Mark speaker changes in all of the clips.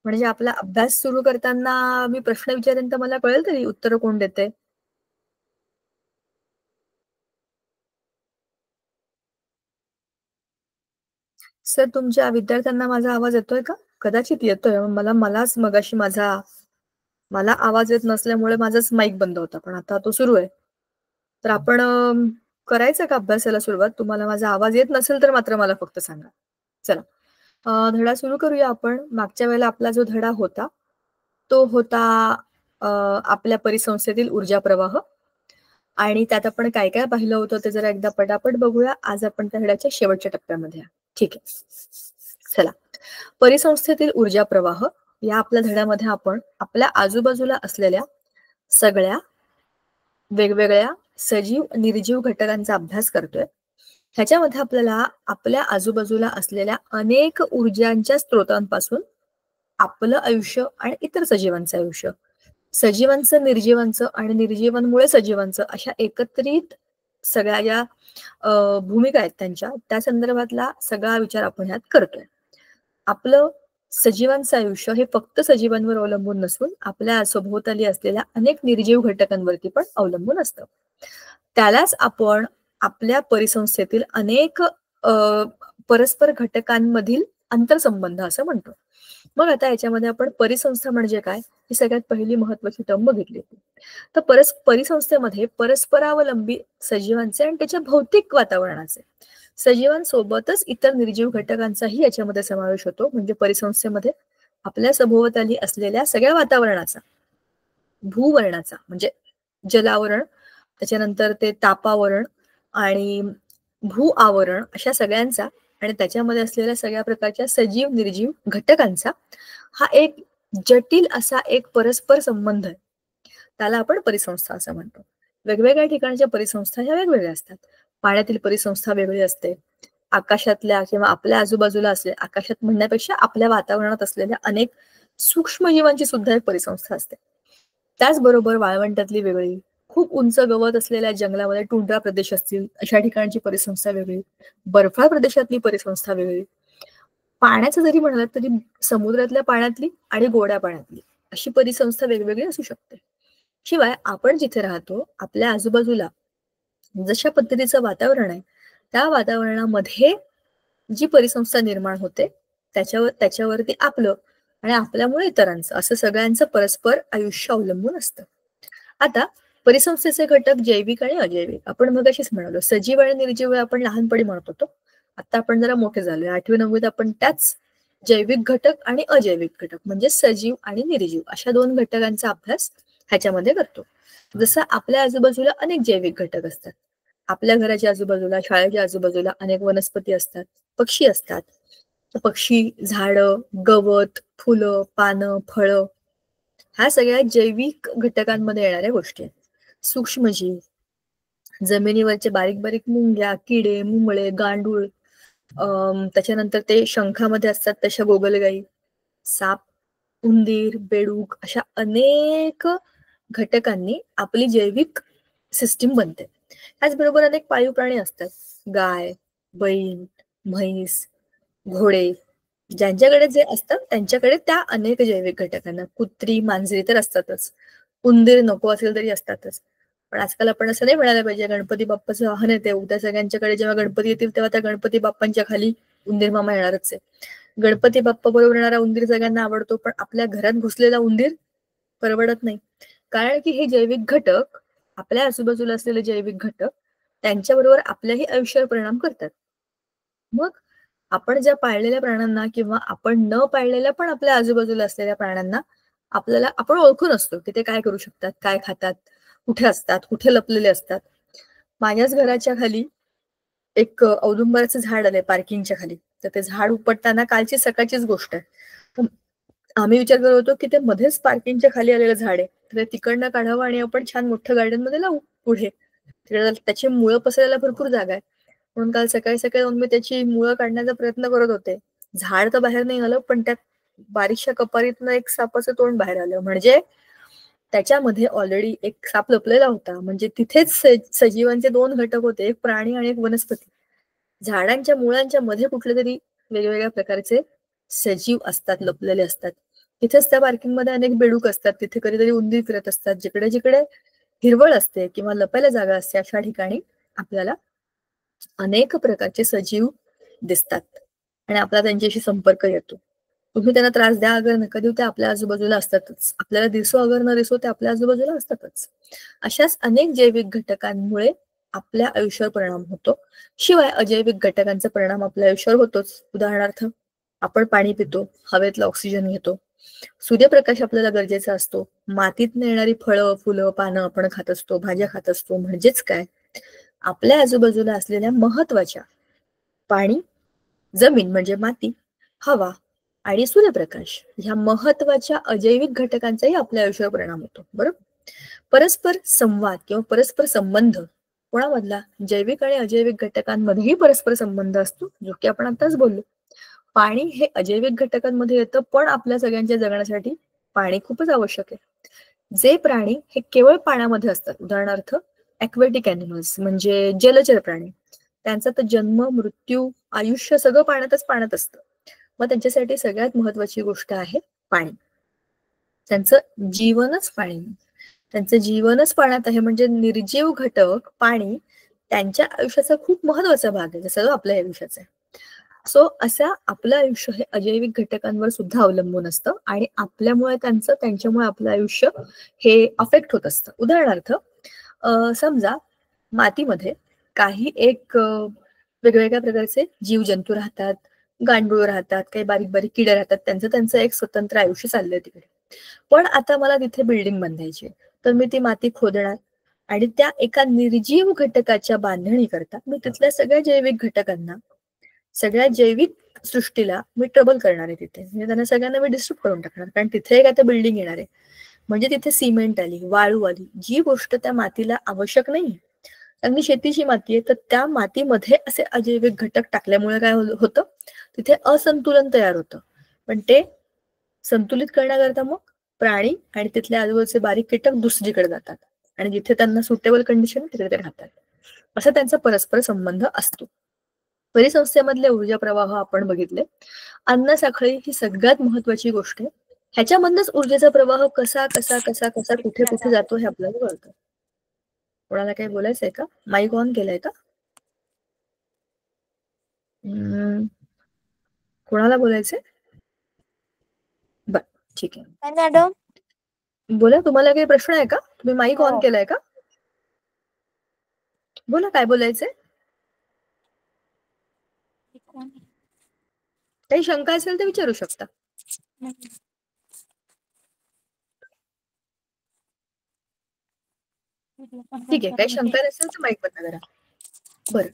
Speaker 1: म्हणजे आपला अभ्यास सुरू करताना मी प्रश्न विचारेन तर मला कळेल तरी उत्तर कोण देते. सर, तुमच्या विद्यार्थ्यांना माझा आवाज येतोय का? कदाचित येतोय. मलाच मगाशी मला आवाज येत नसल्यामुळे माझाच माईक बंद होता, पण आता तो सुरू आहे. तर आपण करायचं का अभ्यासाला सुरुवात? तुम्हाला माझा आवाज येत नसेल तर मात्र मला फक्त सांगा. चला, धडा सुरू करूया आपण. मागच्या वेळेला आपला जो धडा होता, तो होता आपल्या परिसंस्थेतील ऊर्जा प्रवाह. आणि त्यात आपण काय काय पाहिलं होतं ते जरा एकदा पटापट बघूया. आज आपण त्या धड्याच्या शेवटच्या टप्प्यामध्ये आहे. ठीक आहे. चला, परिसंस्थेतील ऊर्जा प्रवाह या आपल्या धड्यामध्ये आपण आपल्या आजूबाजूला असलेल्या सगळ्या वेगवेगळ्या सजीव निर्जीव घटकांचा अभ्यास करतोय. ह्याच्यामध्ये आपल्याला आपल्या आजूबाजूला असलेल्या अनेक ऊर्जांच्या स्रोतांपासून आपलं आयुष्य आणि इतर सजीवांचं आयुष्य, सजीवांचं निर्जीवांचं आणि निर्जीवांमुळे सजीवांचं, अशा एकत्रित सगळ्या ज्या भूमिका आहेत त्यांच्या, त्या संदर्भातला सगळा विचार आपण ह्यात करतोय. आपलं सजीवांचं आयुष्य हे फक्त सजीवांवर अवलंबून नसून आपल्या सभोवताली असलेल्या अनेक निर्जीव घटकांवरती पण अवलंबून असतं. त्यालाच आपण आपल्या परिसंस्थेतील अनेक परस्पर घटकांमधील आंतरसंबंध असं म्हणतो. मग आता याच्यामध्ये आपण परिसंस्था म्हणजे काय ही सगळ्यात पहिली महत्वाची टर्म बघितली होती. तर परिसंस्थेमध्ये परस्परावलंबी सजीवांचे आणि त्याच्या भौतिक वातावरणाचे, सजीवांसोबतच इतर निर्जीव घटकांचाही याच्यामध्ये समावेश होतो. म्हणजे परिसंस्थेमध्ये आपल्या सभोवताली असलेल्या सगळ्या वातावरणाचा, भूवरणाचा म्हणजे जलावरण, त्याच्यानंतर ते तापावरण आणि भू आवरण, अशा सगळ्यांचा आणि त्याच्यामध्ये असलेल्या सगळ्या प्रकारच्या सजीव निर्जीव घटकांचा हा एक जटिल असा एक परस्पर संबंध आहे. त्याला आपण परिसंस्था असं म्हणतो. वेगवेगळ्या ठिकाणच्या परिसंस्था ह्या वेगवेगळ्या असतात. पाण्यातील परिसंस्था वेगळी असते. आकाशातल्या किंवा आपल्या आजूबाजूला असलेल्या, आकाशात म्हणण्यापेक्षा आपल्या वातावरणात असलेल्या अनेक सूक्ष्म जीवांची सुद्धा एक परिसंस्था असते. त्याचबरोबर वाळवंटातली वेगळी, खूप उंच गवत असलेल्या जंगलामध्ये टुंड्रा प्रदेश असतील अशा ठिकाणची परिसंस्था वेगळी, बर्फाळ प्रदेशातली परिसंस्था वेगळी, पाण्याचं जरी म्हणालात तरी समुद्रातल्या पाण्यातली आणि गोड्या पाण्यातली अशी परिसंस्था वेगवेगळी असू शकते. शिवाय आपण जिथे राहतो आपल्या आजूबाजूला जशा पद्धतीचं वातावरण आहे, त्या वातावरणामध्ये जी परिसंस्था निर्माण होते त्याच्यावरती आपलं आणि आपल्यामुळे इतरांचं असं सगळ्यांचं परस्पर आयुष्य अवलंबून असतं. आता परिसंस्थेचे घटक जैविक आणि अजैविक, आपण मगाशीच म्हणालो सजीव आणि निर्जीव आपण लहानपणी म्हणत होतो. आता आपण जरा मोठे झालोय, 8वी 9वीत आपण त्याच जैविक घटक आणि अजैविक घटक म्हणजे सजीव आणि निर्जीव अशा दोन घटकांचा अभ्यास ह्याच्यामध्ये करतो. जसं आपल्या आजूबाजूला अनेक जैविक घटक असतात. आपल्या घराच्या आजूबाजूला, शाळेच्या आजूबाजूला अनेक वनस्पती असतात, पक्षी असतात. पक्षी, झाडं, गवत, फुलं, पानं, फळं ह्या सगळ्या जैविक घटकांमध्ये येणाऱ्या गोष्टी आहेत. सूक्ष्मजीव, जमिनीवरचे बारीक बारीक मुंग्या, किडे, मुंगळे, गांडूळ, त्याच्यानंतर ते शंखामध्ये असतात तशा गोगलगाई, साप, उंदीर, बेडूक अशा अनेक घटकांनी आपली जैविक सिस्टीम बनते. त्याचबरोबर अनेक पाळीव प्राणी असतात. गाय, बैल, म्हैस, घोडे, ज्यांच्याकडे जे असतात त्यांच्याकडे त्या अनेक जैविक घटकांना, कुत्री, मांजरी तर असतातच, उंदीर नको असेल तरी असतातच. पण आजकाल आपण असं नाही म्हणायला पाहिजे गणपती बाप्पाचं वाहन येते उद्या सगळ्यांच्याकडे जेव्हा गणपती येतील तेव्हा त्या गणपती बाप्पांच्या खाली उंदीर मामा येणारच आहे. गणपती बाप्पा बरोबर येणारा उंदीर सगळ्यांना आवडतो, पण आपल्या घरात घुसलेला उंदीर परवडत नाही. कारण की हे जैविक घटक, आपल्या आजूबाजूला असलेले जैविक घटक त्यांच्याबरोबर आपल्याही आयुष्यावर परिणाम करतात. मग आपण ज्या पाळलेल्या प्राण्यांना किंवा आपण न पाळलेल्या पण आपल्या आजूबाजूला असलेल्या प्राण्यांना आपण ओळखून असतो की ते काय करू शकतात, काय खातात, कुठे असतात, कुठे लपलेले असतात. माझ्याच घराच्या खाली एक औदुंबराचं झाड आलंय पार्किंगच्या खाली. तर ते झाड उपटताना कालची सकाळचीच गोष्ट आहे. आम्ही विचार करत होतो की ते मध्येच पार्किंगच्या खाली आलेलं झाड आहे, तर ते तिकडनं काढावं आणि आपण छान मोठं गार्डन मध्ये लावू पुढे. त्याची मुळं पसरायला भरपूर जागा आहे. म्हणून काल सकाळी सकाळी मी त्याची मुळं काढण्याचा प्रयत्न करत होते. झाड तर बाहेर नाही आलं, पण त्यात बारीकशा कपारीतनं एक सापाचं तोंड बाहेर आलं. म्हणजे त्याच्यामध्ये ऑलरेडी एक साप लपलेला होता. म्हणजे तिथेच सजीवांचे दोन घटक होते, एक प्राणी आणि एक वनस्पती. झाडांच्या मुळांच्या मध्ये कुठले तरी वेगवेगळ्या प्रकारचे सजीव असतात, लपलेले असतात. तिथेच त्या पार्किंगमध्ये अनेक बेडूक असतात, तिथे कधीतरी उंदीर फिरत असतात. जिकडे जिकडे हिरवळ असते किंवा लपायला जागा असते अशा ठिकाणी आपल्याला अनेक प्रकारचे सजीव दिसतात आणि आपला त्यांच्याशी संपर्क येतो. तुम्ही त्यांना त्रास द्या अगर नका देऊ, ते आपल्या आजूबाजूला असतातच. आपल्याला दिसो अगर न दिसो, ते आपल्या आजूबाजूला असतातच. अशाच अनेक जैविक घटकांमुळे आपल्या आयुष्यावर परिणाम होतो. शिवाय अजैविक घटकांचा परिणाम आपल्या आयुष्यावर होतोच. उदाहरणार्थ, आपण पाणी पितो, हवेतला ऑक्सिजन घेतो, सूर्यप्रकाश आपल्याला गरजेचा असतो, मातीतनं येणारी फळं, फुलं, पानं आपण खात असतो, भाज्या खात असतो. म्हणजेच काय, आपल्या आजूबाजूला असलेल्या महत्वाच्या पाणी, जमीन म्हणजे माती, हवा आणि सूर्यप्रकाश ह्या महत्वाच्या अजैविक घटकांचाही आपल्या आयुष्यावर परिणाम होतो. बरोबर. परस्पर संवाद किंवा परस्पर संबंध कोणामधला, जैविक आणि अजैविक घटकांमध्येही परस्पर संबंध असतो, जो की आपण आताच बोललो. पाणी हे अजैविक घटकांमध्ये येतं, पण आपल्या सगळ्यांच्या जगण्यासाठी पाणी खूपच आवश्यक आहे. जे प्राणी हे केवळ पाण्यामध्ये असतात, उदाहरणार्थ ॲक्वेटिक ॲनिमल्स म्हणजे जलचर प्राणी, त्यांचा तर जन्म, मृत्यू, आयुष्य सगळं पाण्यात असतं. मग त्यांच्यासाठी सगळ्यात महत्वाची गोष्ट आहे पाणी. त्यांचं जीवनच पाणी, त्यांचं जीवनच पाण्यात आहे. म्हणजे निर्जीव घटक पाणी त्यांच्या आयुष्याचा खूप महत्वाचा भाग आहे, जसं आपल्या आयुष्याचा आहे. सो असं आपलं आयुष्य हे अजैविक घटकांवर सुद्धा अवलंबून असतं आणि आपल्यामुळे त्यांच्यामुळे आपलं आयुष्य हे अफेक्ट होत असतं. उदाहरणार्थ, समजा मातीमध्ये काही एक वेगवेगळ्या प्रकारचे जीवजंतू राहतात, गांडूळ राहतात, काही बारीक बारीक किडे राहतात, त्यांचं एक स्वतंत्र आयुष्य चाललंय तिकडे. पण आता मला तिथे बिल्डिंग बांधायची, तर मी ती माती खोदणार आणि त्या एका निर्जीव घटकाच्या बांधणी करता मी तिथल्या सगळ्या जैविक सृष्टीला मी ट्रबल करणार आहे तिथे. म्हणजे त्यांना सगळ्यांना मी डिस्टर्ब करून टाकणार, कारण तिथे एक आता बिल्डिंग येणार आहे. म्हणजे तिथे सिमेंट आली, वाळू आली, जी गोष्ट त्या मातीला आवश्यक नाही. अगदी शेतीची माती आहे, तर त्या मातीमध्ये असे अजैविक घटक टाकल्यामुळे काय होतं, तिथे असंतुलन तयार होतं. पण ते संतुलित करण्याकरता मग प्राणी आणि तिथले आजूबाजूचे बारीक कीटक दुसरीकडे जातात आणि जिथे त्यांना सुटेबल कंडिशन तिथे ते राहतात. असा त्यांचा परस्पर संबंध असतो. परिसंस्थेमधले ऊर्जा प्रवाह आपण बघितले. अन्न साखळी ही सगळ्यात महत्वाची गोष्ट आहे. ह्याच्यामधनच ऊर्जेचा प्रवाह कसा कसा कसा कसा कुठे कुठे जातो हे आपल्याला कळतं. कोणाला काही बोलायचंय का? माईक ऑन केलाय का? कोणाला बोलायचंय? बर, ठीक आहे
Speaker 2: मॅडम.
Speaker 1: बोला, तुम्हाला काही प्रश्न आहे का? तुम्ही माईक ऑन केलाय का? बोला, काय बोलायचंय? काही शंका असेल तर विचारू शकता. ठीक आहे, काही शंका नसेल तर माईक बंद करा. बरं,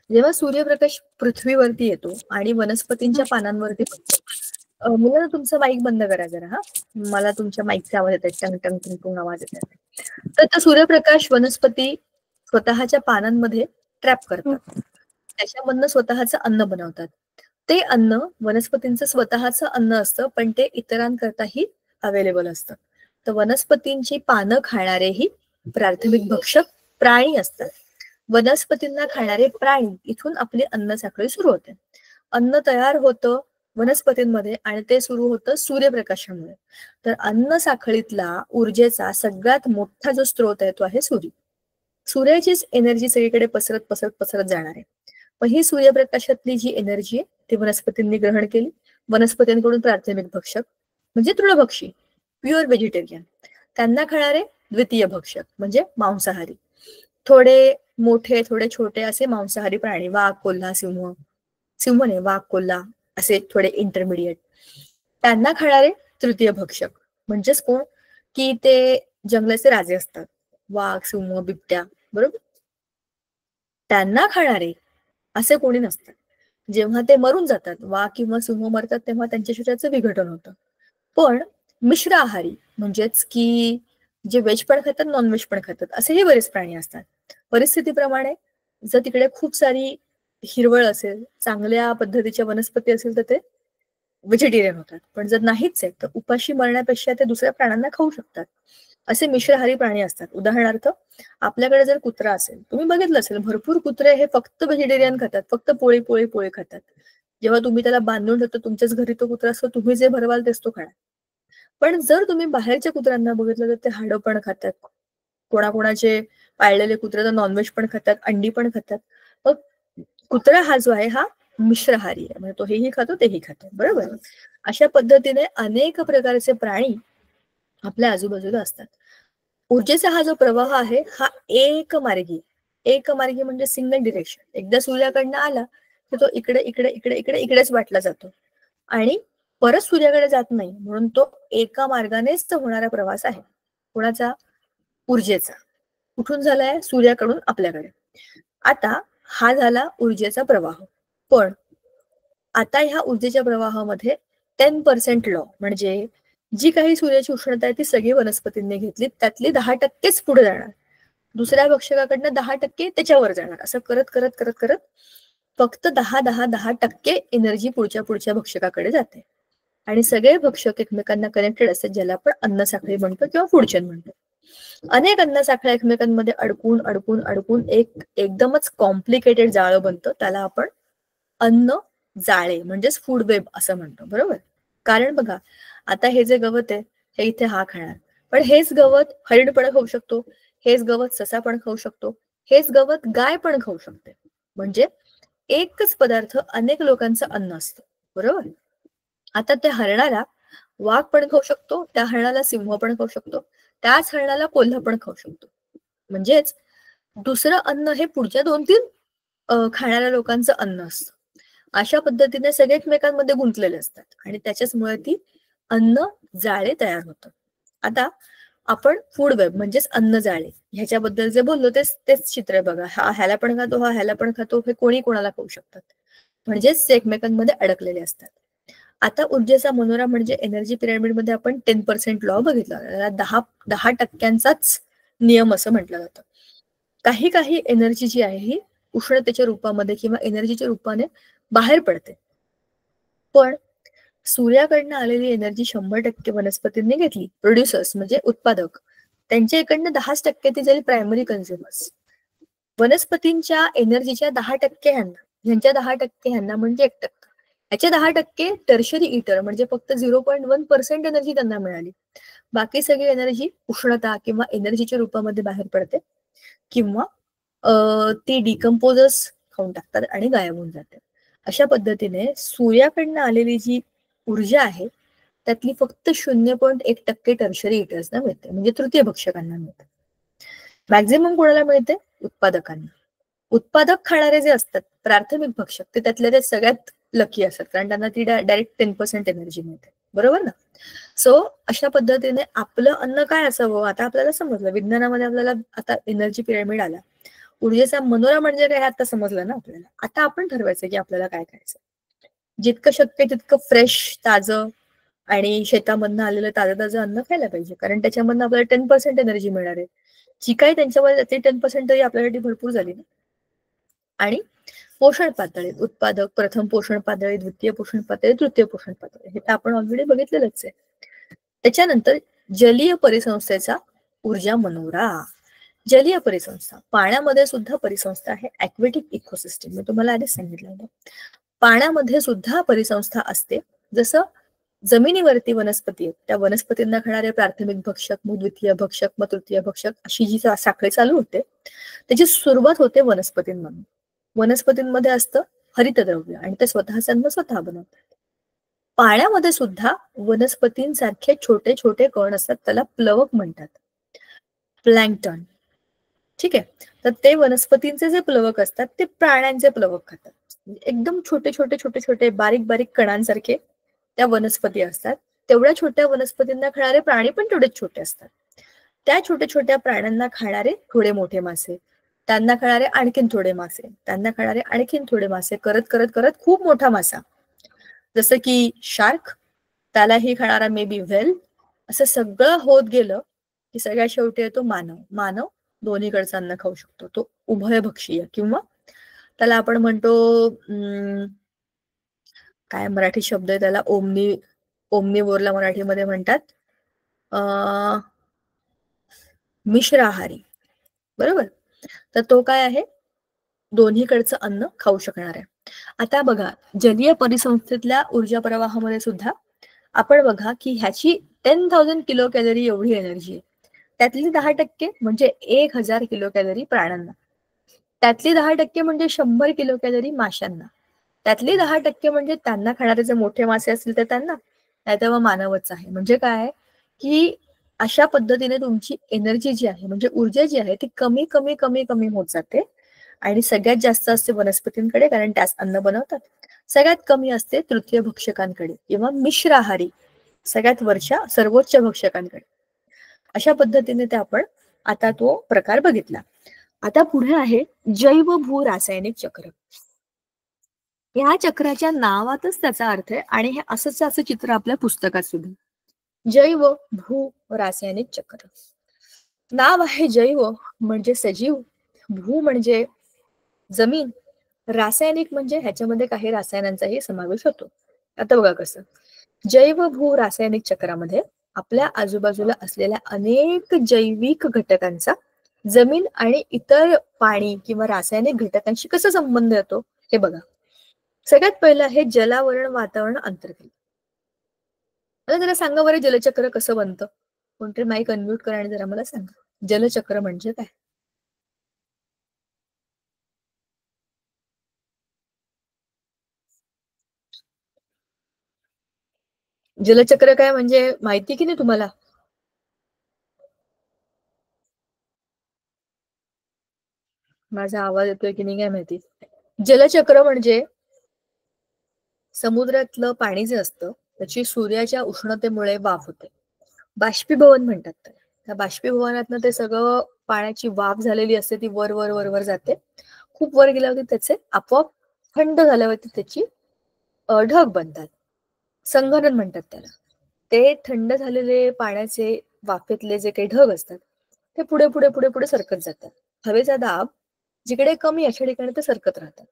Speaker 1: जेव्हा सूर्यप्रकाश पृथ्वीवरती येतो आणि वनस्पतींच्या पानांवरती पडतो, मुलांना तुमचा माईक बंद करा जरा. हा, मला तुमच्या माईकचा आवाज येत आहे, टंग टंग टंग टंग आवाज येत आहे. तर सूर्यप्रकाश वनस्पती स्वतःच्या पानांमध्ये ट्रॅप करतात, त्याच्यामधनं स्वतःचं अन्न बनवतात. ते अन्न वनस्पतींचं स्वतःचं अन्न असतं, पण ते इतरांकरताही अवेलेबल असतं. तर वनस्पतींची पानं खाणारेही प्राथमिक भक्षक प्राणी असतात. वनस्पतींना खाणारे प्राणी, इथून आपली अन्न साखळी सुरू होते. अन्न तयार होतं वनस्पतींमध्ये आणि ते सुरू होतं सूर्यप्रकाशामुळे. तर अन्न साखळीतला ऊर्जेचा सगळ्यात मोठा जो स्रोत आहे तो आहे सूर्य. सूर्याचीच एनर्जी सगळीकडे पसरत पसरत पसरत जाणार आहे. पण ही सूर्यप्रकाशातली जी एनर्जी आहे ती वनस्पतींनी ग्रहण केली. वनस्पतींकडून प्राथमिक भक्षक म्हणजे तृणभक्षी, प्युअर व्हेजिटेरियन, त्यांना खाणारे द्वितीय भक्षक म्हणजे मांसाहारी, थोडे मोठे थोडे छोटे असे मांसाहारी प्राणी, वाघ, कोल्हा, सिंह नाही, वाघ, कोल्हा असे थोडे इंटरमिडिएट, त्यांना खाणारे तृतीय भक्षक म्हणजेच कोण, की ते जंगलाचे राजे असतात, वाघ, सिंह, बिबट्या, बरोबर. त्यांना खाणारे असे कोणी नसतात. जेव्हा ते मरून जातात, वाघ किंवा सिंह मरतात, तेव्हा त्यांच्या शरीराचं विघटन होतं. पण मिश्र आहारी म्हणजेच की जे व्हेज पण खातात, नॉन व्हेज पण खातात, असेही बरेच प्राणी असतात. परिस्थितीप्रमाणे जर तिकडे खूप सारी हिरवळ असेल, चांगल्या पद्धतीच्या वनस्पती असेल, तर ते व्हेजिटेरियन होतात. पण जर नाहीच आहे तर उपाशी मरण्यापेक्षा ते दुसऱ्या प्राण्यांना खाऊ शकतात. असे मिश्रहारी प्राणी असतात. उदाहरणार्थ, आपल्याकडे जर कुत्रा असेल, तुम्ही बघितलं असेल, भरपूर कुत्रे हे फक्त व्हेजिटेरियन खातात, फक्त पोळी पोळी पोळी खातात. जेव्हा तुम्ही त्याला बांधून ठेवतो तुमच्याच घरी तो कुत्रा असतो, तुम्ही जे भरवाल तेच तो खाणार. पण जर तुम्ही बाहेरच्या कुत्र्यांना बघितलं तर ते हाडं पण खातात. कोणाकोणाचे पाळलेले कुत्रे तर नॉनव्हेज पण खातात, अंडी पण खातात. मग कुत्रा हा जो आहे हा मिश्राहारी आहे, म्हणजे तो हेही खातो तेही खातो, बरोबर. अशा पद्धतीने अनेक प्रकारचे प्राणी आपल्या आजूबाजूला असतात. ऊर्जेचा हा जो प्रवाह आहे हा एकमार्गी म्हणजे सिंगल डिरेक्शन. एकदा सूर्याकडनं आला की तो इकडे इकडे इकडे इकडे इकडेच वाटला जातो आणि परत सूर्याकडे जात नाही, म्हणून तो एका मार्गानेच होणारा प्रवास आहे. कोणाचा? ऊर्जेचा. कुठून झालाय? सूर्याकडून आपल्याकडे. आता हा झाला ऊर्जेचा प्रवाह. पण आता ह्या ऊर्जेच्या प्रवाहामध्ये 10% लॉ, म्हणजे जी काही सूर्याची उष्णता आहे ती सगळी वनस्पतींनी घेतली, त्यातली 10%च पुढे जाणार, दुसऱ्या भक्षकाकडनं 10% त्याच्यावर जाणार, असं करत करत करत करत फक्त 10% एनर्जी पुढच्या भक्षकाकडे जाते. आणि सगळे भक्षक एकमेकांना कनेक्टेड असतात, ज्याला आपण अन्न साखळी म्हणतो किंवा फूड चेन म्हणतो. अनेक अन्न साखळ्या एकमेकांमध्ये अडकून अडकून अडकून एकदमच कॉम्प्लिकेटेड जाळं बनतं, त्याला आपण अन्न जाळे म्हणजेच फूड वेब असं म्हणतो, बरोबर. कारण बघा, आता हे जे गवत आहे हे इथे हा खाणार, पण हेच गवत हरिण पण खाऊ शकतो, हेच गवत ससा पण खाऊ शकतो, हेच गवत गाय पण खाऊ शकते. म्हणजे एकच पदार्थ अनेक लोकांचं अन्न असतं, बरोबर. आता त्या हरणाला वाघ पण खाऊ शकतो, त्या हरणाला सिंह पण खाऊ शकतो, त्याच हरणाला कोल्हा पण खाऊ शकतो. म्हणजेच दुसरं अन्न हे पुढच्या 2-3 खाणाऱ्या लोकांचं अन्न असतं. अशा पद्धतीने सगळे एकमेकांमध्ये गुंतलेले असतात आणि त्याच्याचमुळे ती अन्न जाळे तयार होतं. आता आपण फूड वेब म्हणजेच अन्न जाळे ह्याच्याबद्दल जे बोललो तेच चित्र बघा. हा ह्याला पण खातो, हा ह्याला पण खातो, हे कोणी कोणाला खाऊ शकतात, म्हणजेच ते एकमेकांमध्ये अडकलेले असतात. आता ऊर्जेचा मनोरा म्हणजे एनर्जी पिरामिडमध्ये आपण 10% लॉ बघितला, त्याला 10% नियम असं म्हटलं जातं. काही काही एनर्जी जी आहे ही उष्णतेच्या रूपामध्ये किंवा एनर्जीच्या रूपाने बाहेर पडते. पण सूर्याकडनं आलेली एनर्जी 100% वनस्पतींनी घेतली, प्रोड्युसर्स म्हणजे उत्पादक, त्यांच्या इकडनं 10% ती जाईल प्रायमरी कन्झ्युमर्स. वनस्पतींच्या एनर्जीच्या 10% ह्यांच्या 10% ह्यांना म्हणजे 1%. याचे 10% टर्शरी इटर म्हणजे फक्त 0.1% एनर्जी त्यांना मिळाली. बाकी सगळी एनर्जी उष्णता किंवा एनर्जीच्या रूपामध्ये बाहेर पडते किंवा ती डिकम्पोजर्स खाऊन टाकतात आणि गायब होऊन जाते. अशा पद्धतीने सूर्याकडनं आलेली जी ऊर्जा आहे त्यातली फक्त 0.1% टर्शरी इटर्सना मिळते, म्हणजे तृतीय भक्षकांना मिळते. मॅक्झिमम कोणाला मिळते? उत्पादकांना. उत्पादक खाणारे जे असतात प्राथमिक भक्षक, ते त्यातले ते सगळ्यात लकी असतात, कारण त्यांना ती डायरेक्ट 10% एनर्जी मिळते, बरोबर ना. सो अशा पद्धतीने आपलं अन्न काय असावं आता आपल्याला समजलं. विज्ञानामध्ये आपल्याला आता एनर्जी पिरामिड आला, ऊर्जेचा मनोरा म्हणजे काय आता समजलं ना आपल्याला. आता आपण ठरवायचं की आपल्याला काय खायचं. जितकं शक्य तितकं फ्रेश, ताजं आणि शेतामधनं आलेलं ताजं ताजं अन्न खायला पाहिजे, कारण त्याच्यामधनं आपल्याला 10% एनर्जी मिळणार आहे. जी काही त्यांच्यामध्ये ते 10% तरी आपल्यासाठी भरपूर झाली ना. आणि पोषण पातळी, उत्पादक, प्रथम पोषण पातळी, द्वितीय पोषण पातळी, तृतीय पोषण पातळी, हे तर आपण ऑलरेडी बघितलेलंच आहे. त्याच्यानंतर जलीय परिसंस्थेचा ऊर्जा मनोरा. जलीय परिसंस्था, पाण्यामध्ये सुद्धा परिसंस्था आहे, ऍक्वेटिक इकोसिस्टीम. मी तुम्हाला आधीच सांगितलं होतं, पाण्यामध्ये सुद्धा परिसंस्था असते. जसं जमिनीवरती वनस्पती आहेत, त्या वनस्पतींना खाणारे प्राथमिक भक्षक, मग द्वितीय भक्षक, मग तृतीय भक्षक, अशी जी साखळी चालू होते त्याची सुरुवात होते वनस्पतींमधून. वनस्पतींमध्ये असतं हरितद्रव्य आणि ते स्वतःच अन्न स्वतः बनवतात. पाण्यामध्ये सुद्धा वनस्पतींसारखे छोटे छोटे कण असतात, त्याला प्लवक म्हणतात, प्लॅंक्टन. ठीक आहे. तर ते वनस्पतींचे जे प्लवक असतात ते प्राण्यांचे प्लवक खातात. एकदम छोटे छोटे छोटे छोटे बारीक बारीक कणांसारखे त्या वनस्पती असतात. तेवढ्या छोट्या वनस्पतींना खाणारे प्राणी पण तेवढेच छोटे असतात. त्या छोट्या छोट्या प्राण्यांना खाणारे थोडे मोठे मासे, त्यांना खाणारे आणखीन थोडे मासे, त्यांना खाणारे आणखीन थोडे मासे, करत करत करत खूप मोठा मासा, जसं की शार्क, त्यालाही खाणारा मे बी व्हेल, असं सगळं होत गेलं की सगळ्यात शेवटी येतो मानव. मानव दोन्हीकडचं अन्न खाऊ शकतो, तो उभयभक्षीय, किंवा त्याला आपण म्हणतो काय मराठी शब्द आहे त्याला, ओमनिवोरला मराठीमध्ये म्हणतात मिश्राहारी, बरोबर. तर तो काय आहे? दोन्हीकडचं अन्न खाऊ शकणार आहे. आता बघा, जलीय परिसंस्थेतल्या ऊर्जा प्रवाहामध्ये सुद्धा आपण बघा की ह्याची 10,000 किलो कॅलरी एवढी एनर्जी आहे. त्यातली 10% म्हणजे 1,000 किलो कॅलरी प्राण्यांना. त्यातली 10% म्हणजे 100 किलो कॅलरी माशांना. त्यातली 10% म्हणजे त्यांना खाणारे जे मोठे मासे असतील ते त्यांना, नाहीतर मग मानवच आहे. म्हणजे काय, की अशा पद्धतीने तुमची एनर्जी जी आहे, म्हणजे ऊर्जा जी आहे ती कमी कमी कमी कमी होत जाते. आणि सगळ्यात जास्त असते वनस्पतींकडे, कारण त्यास अन्न बनवतात. सगळ्यात कमी असते तृतीय भक्षकांकडे किंवा मिश्र आहारी, सगळ्यात वरच्या सर्वोच्च भक्षकांकडे. अशा पद्धतीने ते आपण आता तो प्रकार बघितला. आता पुढे आहे जैव भू रासायनिक चक्र. ह्या चक्राच्या नावातच त्याचा अर्थ आहे आणि हे असं चित्र आपल्या पुस्तकात सुद्धा. जैव भू रासायनिक चक्र. नाव आहे जैव म्हणजे सजीव, भू म्हणजे जमीन, रासायनिक म्हणजे ह्याच्यामध्ये काही रसायनांचाही समावेश होतो. आता बघा कसं, जैव भू रासायनिक चक्रामध्ये आपल्या आजूबाजूला असलेल्या अनेक जैविक घटकांचा जमीन आणि इतर पाणी किंवा रासायनिक घटकांशी कसा संबंध येतो हे बघा. सगळ्यात पहिलं आहे जलावरण वातावरण अंतर्गत. मला जरा सांगा बरं, जलचक्र कसं बनतं? कोणतरी माईक अनम्यूट करा आणि जरा मला सांगा, जलचक्र म्हणजे काय? जलचक्र काय म्हणजे माहिती की नाही तुम्हाला? माझा आवाज येतोय की नाही काय माहिती. जलचक्र म्हणजे समुद्रातलं पाणी जे असतं त्याची सूर्याच्या उष्णतेमुळे वाफ होते. बाष्पीभवन म्हणतात त्याला. त्या बाष्पीभवनातनं ते सगळं पाण्याची वाफ झालेली असते ती वर वर वर वर जाते. खूप वर गेल्यावरती त्याचे आपोआप थंड झाल्यावरती त्याची ढग बनतात. संघनन म्हणतात त्याला. ते थंड झालेले पाण्याचे वाफेतले जे काही ढग असतात ते पुढे पुढे पुढे पुढे सरकत जातात. हवेचा दाब जिकडे कमी अशा ठिकाणी ते सरकत राहतात.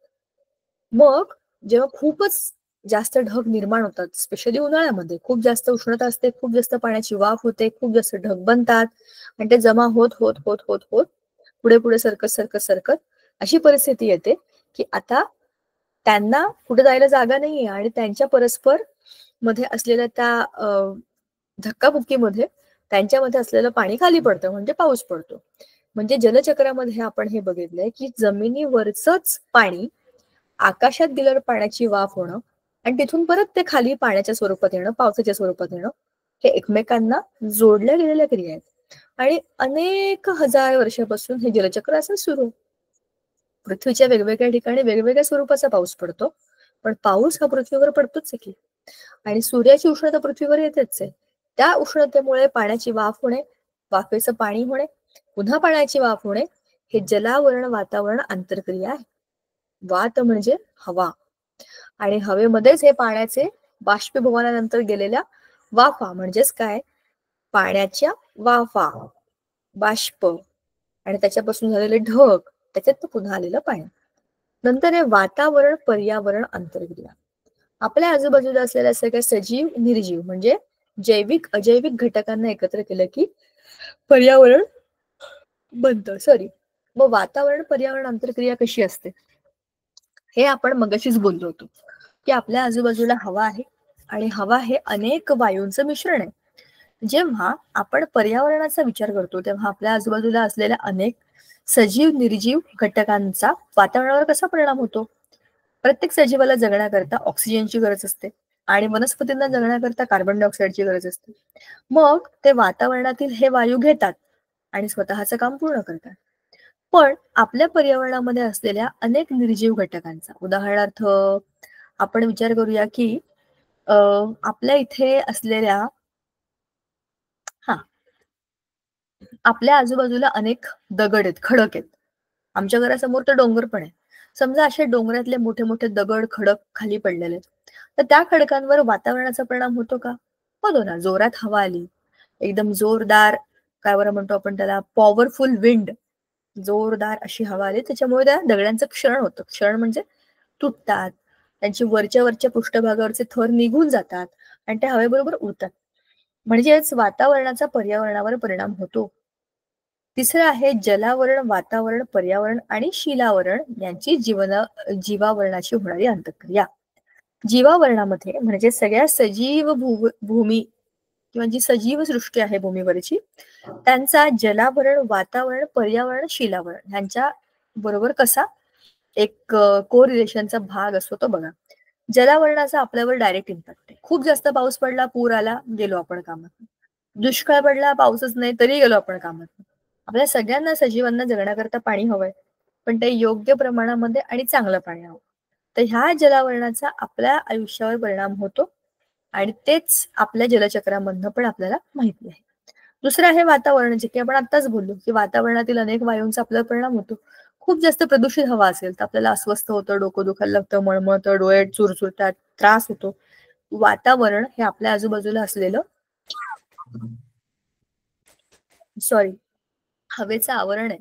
Speaker 1: मग जेव्हा खूपच जास्त ढग निर्माण होतात, स्पेशली उन्हाळ्यामध्ये खूप जास्त उष्णता असते, खूप जास्त पाण्याची वाफ होते, खूप जास्त ढग बनतात आणि ते जमा होत होत होत होत होत पुढे पुढे सरकत सरकत सरकत अशी परिस्थिती येते की आता त्यांना कुठे जायला जागा नाहीये आणि त्यांच्या परस्पर मध्ये असलेल्या त्या धक्काबुक्कीमध्ये त्यांच्यामध्ये असलेलं पाणी खाली पडतं, म्हणजे पाऊस पडतो. म्हणजे जलचक्रामध्ये आपण हे बघितलंय की जमिनीवरचंच पाणी आकाशात गेल्यावर पाण्याची वाफ होणं आणि तिथून परत ते खाली पाण्याच्या स्वरूपात येणं, पावसाच्या स्वरूपात येणं, हे एकमेकांना जोडल्या गेलेल्या क्रिया आहेत. आणि अनेक हजार वर्षापासून हे जलचक्र असं सुरू आहे. पृथ्वीच्या वेगवेगळ्या ठिकाणी वेगवेगळ्या स्वरूपाचा पाऊस पडतो, पण पाऊस हा पृथ्वीवर पडतोच आहे की. आणि सूर्याची उष्णता पृथ्वीवर येतेच आहे. त्या उष्णतेमुळे पाण्याची वाफ होणे, वाफेचं पाणी होणे, पुन्हा पाण्याची वाफ होणे, हे जलावरण वातावरण आंतरक्रिया आहे. वात म्हणजे हवा आणि हवेमध्येच हे पाण्याचे बाष्पीभवनानंतर गेलेल्या वाफा म्हणजेच काय, पाण्याच्या वाफा, बाष्प आणि त्याच्यापासून झालेले ढग, त्याच्यात पुन्हा आलेलं पाणी. नंतर हे वातावरण पर्यावरण आंतरक्रिया. आपल्या आजूबाजूला असलेल्या सगळ्या सजीव निर्जीव म्हणजे जैविक अजैविक घटकांना एकत्र केलं की पर्यावरण बनतं. सॉरी, मग वातावरण पर्यावरण आंतरक्रिया कशी असते हे आपण मगाशीच बोललो होतो की आपल्या आजूबाजूला हवा आहे आणि हवा हे अनेक वायूंचं मिश्रण आहे. जेव्हा आपण पर्यावरणाचा विचार करतो तेव्हा आपल्या आजूबाजूला असलेल्या अनेक सजीव निर्जीव घटकांचा वातावरणावर कसा परिणाम होतो. प्रत्येक सजीवाला जगण्याकरता ऑक्सिजनची गरज असते आणि वनस्पतींना जगण्याकरता कार्बन डायऑक्साईडची गरज असते. मग ते वातावरणातील हे वायू घेतात आणि स्वतःचं काम पूर्ण करतात. पण आपल्या पर्यावरणामध्ये असलेल्या अनेक निर्जीव घटकांचा, उदाहरणार्थ आपण विचार करूया की आपल्या इथे असलेल्या हा आपल्या आजूबाजूला अनेक दगड आहेत, खडक आहेत. आमच्या घरासमोर तर डोंगर पण आहे. समजा असे डोंगरातले मोठे मोठे दगड खडक खाली पडलेले आहेत, तर त्या खडकांवर वातावरणाचा परिणाम होतो का? होतो ना. जोरात हवा आली, एकदम जोरदार, काय बरं म्हणतो आपण त्याला, पॉवरफुल विंड, जोरदार अशी हवा आली, त्याच्यामुळे त्या दगडांचं क्षरण होतं. क्षरण म्हणजे तुटतात, त्यांची वरच्या वरच्या पृष्ठभागावरचे थर निघून जातात आणि त्या हवेबरोबर उडतात. म्हणजेच वातावरणाचा पर्यावरणावर परिणाम होतो. तिसरं आहे जलावरण वातावरण पर्यावरण आणि शिलावरण यांची जीवावरणाची होणारी अंतक्रिया. जीवावरणामध्ये म्हणजे सगळ्या सजीव भूमी किंवा जी सजीव सृष्टी आहे भूमीवरची, त्यांचा जलावरण, वातावरण, पर्यावरण, शिलावरण ह्यांच्या बरोबर कसा एक कोरिलेशनचा भाग असतो तो बघा. जलावरणाचा आपल्यावर डायरेक्ट इम्पॅक्ट आहे. खूप जास्त पाऊस पडला, पूर आला, गेलो आपण कामात. दुष्काळ पडला, पाऊसच नाही तरी गेलो आपण कामात. आपल्या सगळ्यांना सजीवांना जगण्याकरता पाणी हवंय, पण ते योग्य प्रमाणामध्ये आणि चांगलं पाणी हवं. तर ह्या जलावरणाचा आपल्या आयुष्यावर परिणाम होतो आणि तेच आपल्या जलचक्रामधनं पण आपल्याला माहिती आहे. दुसरं आहे वातावरण, जे की आपण आत्ताच बोललो की वातावरणातील अनेक वायूंचा आपल्यावर परिणाम होतो. खूप जास्त प्रदूषित हवा असेल तर आपल्याला अस्वस्थ होतं, डोकं दुखायला लागतं, मळमळतं, डोळे चुरचुरतात, त्रास होतो. वातावरण हे आपल्या आजूबाजूला असलेलं सॉरी हवेचं आवरण आहे.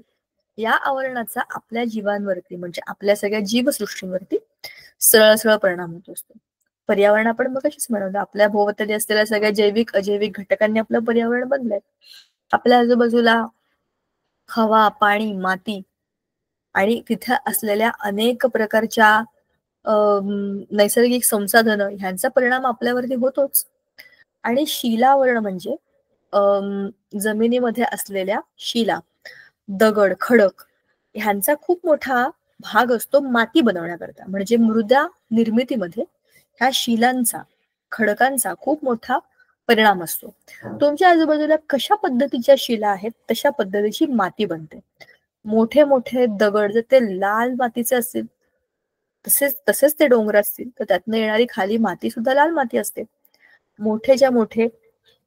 Speaker 1: या आवरणाचा आपल्या जीवांवरती म्हणजे आपल्या सगळ्या जीवसृष्टींवरती सरळ सरळ परिणाम होत असतो. पर्यावरण आपण मगाशीच म्हणलं, आपल्या भोवताली असलेल्या सगळ्या जैविक अजैविक घटकांनी आपलं पर्यावरण बनलंय. आपल्या आजूबाजूला हवा, पाणी, माती आणि तिथे असलेल्या अनेक प्रकारच्या नैसर्गिक संसाधनं ह्यांचा परिणाम आपल्यावरती होतोच. आणि शिलावरण म्हणजे जमिनीमध्ये असलेल्या शिला, दगड, खडक ह्यांचा खूप मोठा भाग असतो माती बनवण्याकरता. म्हणजे मृदा निर्मितीमध्ये ह्या शिलांचा, खडकांचा खूप मोठा परिणाम असतो. तुमच्या आजूबाजूला कशा पद्धतीच्या शिला आहेत तशा पद्धतीची माती बनते. मोठे मोठे दगड जर ते लाल मातीचे असतील, तसेच तसेच ते डोंगर असतील तर त्यातनं येणारी खाली माती सुद्धा लाल माती असते. मोठेच्या मोठे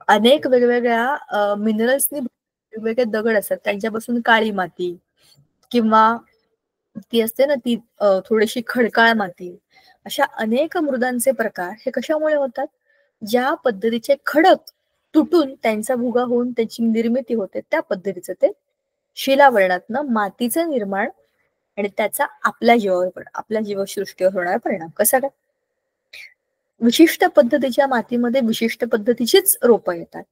Speaker 1: अनेक वेगवेगळ्या मिनरल्सनी वेगवेगळे दगड असतात, त्यांच्यापासून काळी माती किंवा ती असते ना ती थोडीशी खडकाळ माती, अशा अनेक मृदांचे प्रकार हे कशामुळे होतात? ज्या पद्धतीचे खडक तुटून त्यांचा भुगा होऊन त्याची निर्मिती होते, त्या पद्धतीचं ते शिलावरणातनं मातीचं निर्माण आणि त्याचा आपल्या जीवावर आपल्या जीवसृष्टीवर होणारा परिणाम कसा काय? विशिष्ट पद्धतीच्या मातीमध्ये विशिष्ट पद्धतीचीच रोपं येतात.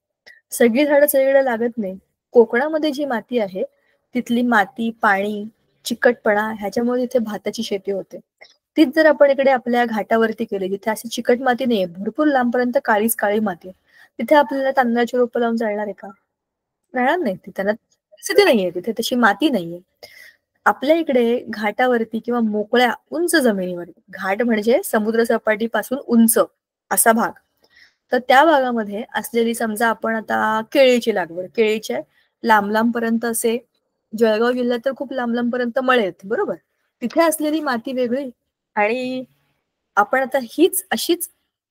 Speaker 1: सगळी झाडं सगळीकडे लागत नाही. कोकणामध्ये जी माती आहे तिथली माती, पाणी, चिकटपणा ह्याच्यामुळे तिथे भाताची शेती होते. तीच जर आपण इकडे आपल्या घाटावरती केली, जिथे अशी चिकट माती नाहीये, भरपूर लांबपर्यंत काळीच काळी माती आहे, तिथे आपल्याला तांदळाची रोपं लावून चालणार आहे का? राहणार नाही. त्यांना परिस्थिती नाहीये, तिथे तशी माती नाहीये. आपल्या इकडे घाटावरती किंवा मोकळ्या उंच जमिनीवरती, घाट म्हणजे समुद्र सपाटीपासून उंच असा भाग, तर त्या भागामध्ये असलेली समजा आपण आता केळीची लागवड, केळीचे लांब लांब पर्यंत असे, जळगाव जिल्ह्यात तर खूप लांब लांब पर्यंत मळे आहेत बरोबर, तिथे असलेली माती वेगळी आणि आपण आता हीच अशीच